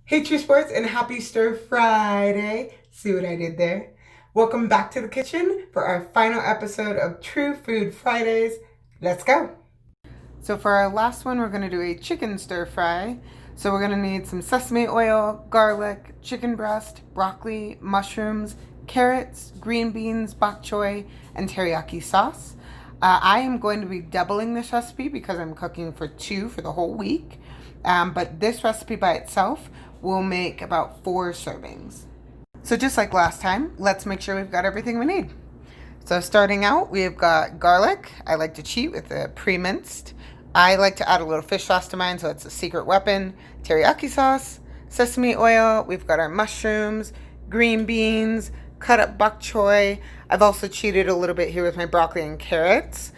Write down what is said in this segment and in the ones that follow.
Hey True Sports and happy Stir Friday. See what I did there? Welcome back to the kitchen for our final episode of True Food Fridays. Let's go. So for our last one, we're going to do a chicken stir fry. So we're going to need some sesame oil, garlic, chicken breast, broccoli, mushrooms, carrots, green beans, bok choy, and teriyaki sauce. I am going to be doubling this recipe because I'm cooking for two for the whole week. But this recipe by itself will make about 4 servings. So just like last time, let's make sure we've got everything we need. So starting out, we've got garlic. I like to cheat with the pre-minced. I like to add a little fish sauce to mine, so it's a secret weapon. Teriyaki sauce, sesame oil. We've got our mushrooms, green beans, cut up bok choy. I've also cheated a little bit here with my broccoli and carrots.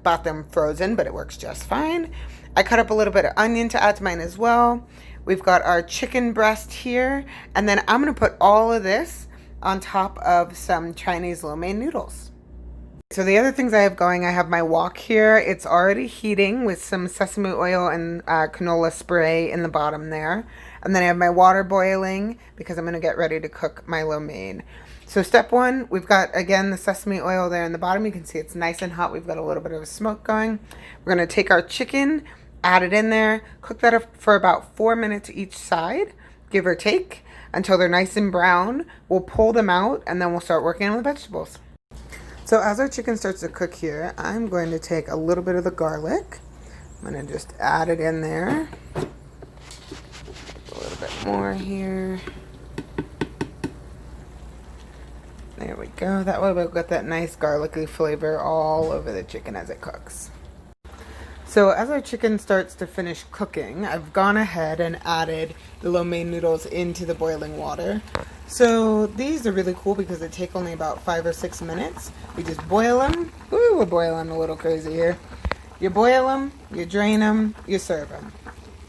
Bought them frozen, but it works just fine. I cut up a little bit of onion to add to mine as well. We've got our chicken breast here, and then I'm going to put all of this on top of some Chinese lo mein noodles. So the other things I have going, I have my wok here. It's already heating with some sesame oil and canola spray in the bottom there. And then I have my water boiling because I'm going to get ready to cook my lo mein. So step one, we've got, again, the sesame oil there in the bottom. You can see it's nice and hot. We've got a little bit of a smoke going. We're going to take our chicken, add it in there, cook that up for about 4 minutes each side, give or take, until they're nice and brown. We'll pull them out, and then we'll start working on the vegetables. So as our chicken starts to cook here, I'm going to take a little bit of the garlic. I'm going to just add it in there. A little bit more here. There we go. That way we'll get that nice garlicky flavor all over the chicken as it cooks. So as our chicken starts to finish cooking, I've gone ahead and added the lo mein noodles into the boiling water. So these are really cool because they take only about 5 or 6 minutes. We just boil them. Ooh, we're boiling a little crazy here. You boil them, you drain them, you serve them.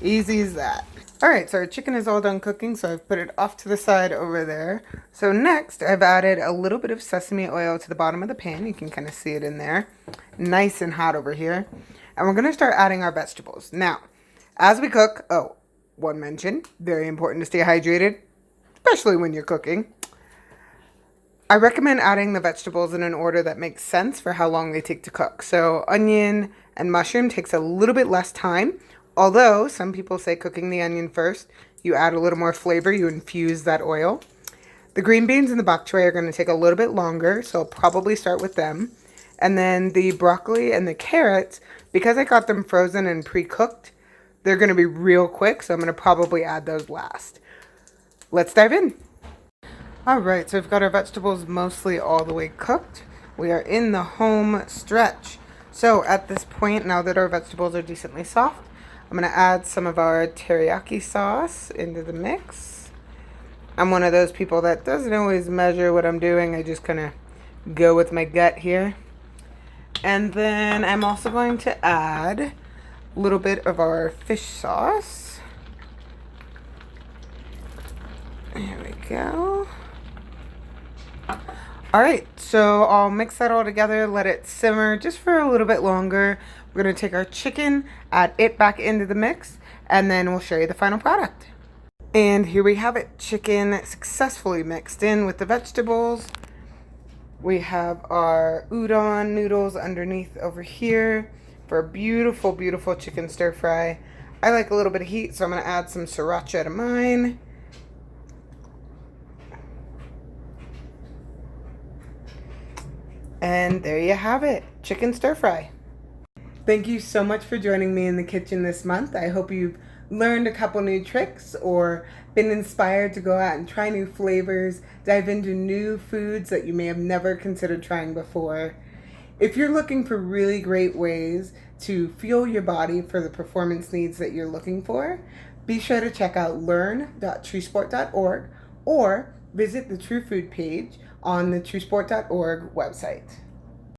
Easy as that. Alright, so our chicken is all done cooking, so I've put it off to the side over there. So next, I've added a little bit of sesame oil to the bottom of the pan. You can kind of see it in there. Nice and hot over here. And we're going to start adding our vegetables. Now, as we cook, one mention, very important to stay hydrated, especially when you're cooking. I recommend adding the vegetables in an order that makes sense for how long they take to cook. So onion and mushroom takes a little bit less time, although some people say cooking the onion first, you add a little more flavor, you infuse that oil. The green beans and the bok choy are going to take a little bit longer, so I'll probably start with them. And then the broccoli and the carrots, because I got them frozen and pre-cooked, they're going to be real quick, so I'm going to probably add those last. Let's dive in. All right, so we've got our vegetables mostly all the way cooked. We are in the home stretch. So at this point, now that our vegetables are decently soft, I'm going to add some of our teriyaki sauce into the mix. I'm one of those people that doesn't always measure what I'm doing. I just kind of go with my gut here. And then I'm also going to add a little bit of our fish sauce. There we go. All right, so I'll mix that all together, let it simmer just for a little bit longer. We're going to take our chicken, add it back into the mix, and then we'll show you the final product. And here we have it, chicken successfully mixed in with the vegetables. We have our udon noodles underneath over here for a beautiful, beautiful chicken stir fry. I like a little bit of heat, so I'm going to add some sriracha to mine. And there you have it, chicken stir fry. Thank you so much for joining me in the kitchen this month. I hope you've learned a couple new tricks or been inspired to go out and try new flavors, dive into new foods that you may have never considered trying before. If you're looking for really great ways to fuel your body for the performance needs that you're looking for, be sure to check out learn.truesport.org or visit the True Food page on the truesport.org website.